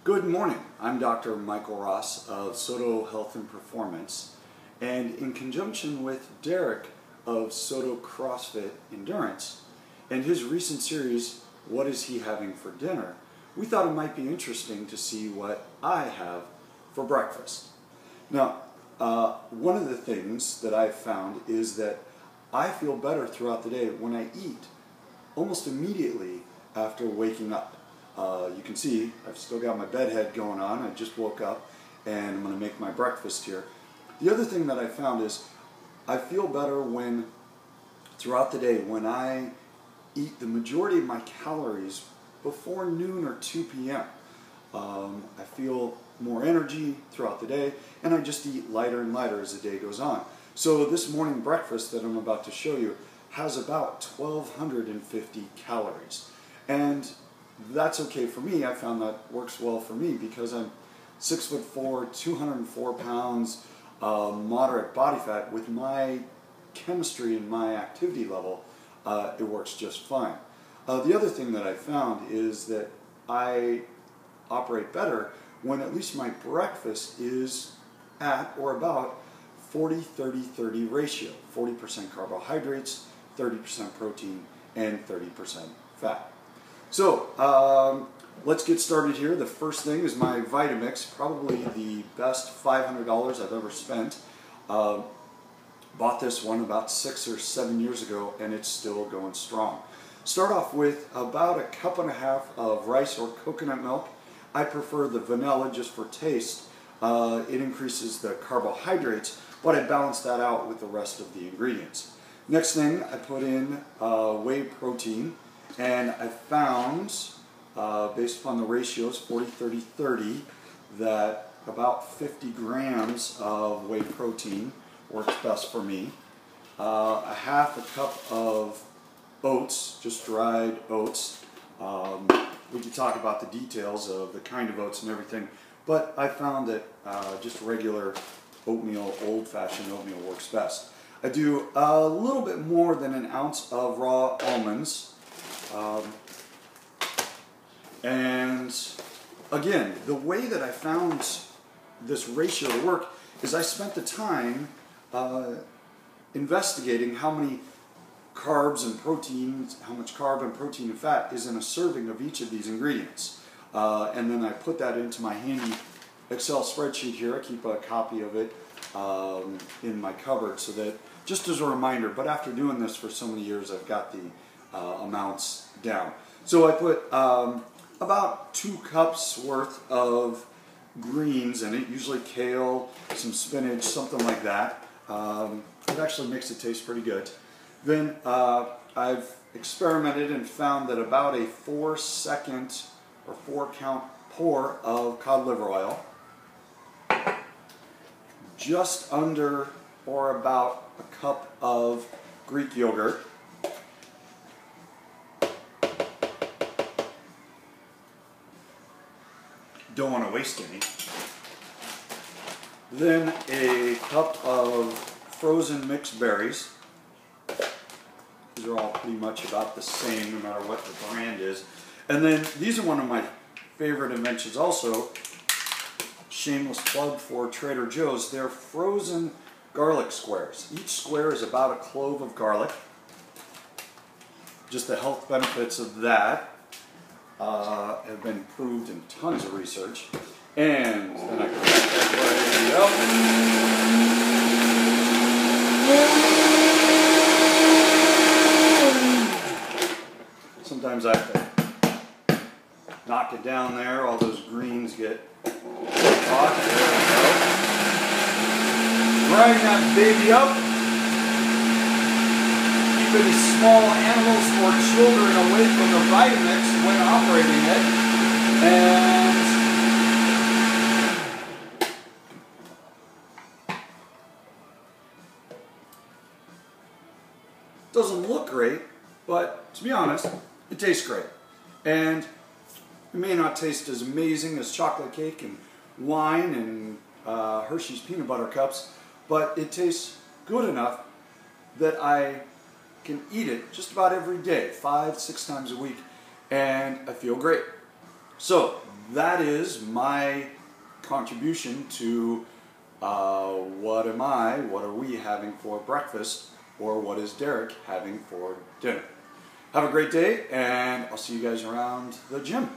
Good morning. I'm Dr. Michael Ross of Soto Health and Performance, and in conjunction with Derek of Soto CrossFit Endurance and his recent series, What is he having for dinner? We thought it might be interesting to see what I have for breakfast. Now, one of the things that I've found is that I feel better throughout the day when I eat almost immediately after waking up. You can see I've still got my bed head going on. I just woke up and I'm going to make my breakfast here. The other thing that I found is I feel better when throughout the day when I eat the majority of my calories before noon or 2 p.m. I feel more energy throughout the day, and I just eat lighter and lighter as the day goes on. So this morning breakfast that I'm about to show you has about 1,250 calories. And that's okay for me. I found that works well for me because I'm 6'4", 204 pounds, moderate body fat. With my chemistry and my activity level, it works just fine. The other thing that I found is that I operate better when at least my breakfast is at or about 40-30-30 ratio. 40% carbohydrates, 30% protein, and 30% fat. So let's get started here. The first thing is my Vitamix, probably the best $500 I've ever spent. Bought this one about 6 or 7 years ago, and it's still going strong. Start off with about 1.5 cups of rice or coconut milk. I prefer the vanilla just for taste. It increases the carbohydrates, but I balance that out with the rest of the ingredients. Next thing, I put in whey protein, and I found, based upon the ratios, 40-30-30, that about 50 grams of whey protein works best for me. 1/2 cup of oats, just dried oats. We could talk about the details of the kind of oats and everything, but I found that just regular oatmeal, old-fashioned oatmeal works best. I do a little bit more than 1 ounce of raw almonds. And again, the way that I found this ratio to work is I spent the time investigating how many carbs and proteins, how much carb and protein and fat is in a serving of each of these ingredients. And then I put that into my handy Excel spreadsheet here. I keep a copy of it in my cupboard so that, just as a reminder, but after doing this for so many years, I've got the amounts down. So I put about 2 cups worth of greens in it, usually kale, some spinach, something like that. It actually makes it taste pretty good. Then I've experimented and found that about a 4-second or 4-count pour of cod liver oil, just under or about 1 cup of Greek yogurt, don't want to waste any. Then a cup of frozen mixed berries. These are all pretty much about the same no matter what the brand is. And then these are one of my favorite inventions also. Shameless plug for Trader Joe's. They're frozen garlic squares. Each square is about 1 clove of garlic. Just the health benefits of that have been proved in tons of research. And then I crack that right up. Sometimes I have to knock it down there. All those greens get hot. There we go. Grind that baby up. Keeping small animals or children away from the Vitamix when operating it. And doesn't look great, but to be honest, it tastes great. And it may not taste as amazing as chocolate cake and wine and Hershey's peanut butter cups, but it tastes good enough that I can eat it just about every day, 5-6 times a week, and I feel great. So that is my contribution to what are we having for breakfast, or what is Derek having for dinner. Have a great day, and I'll see you guys around the gym.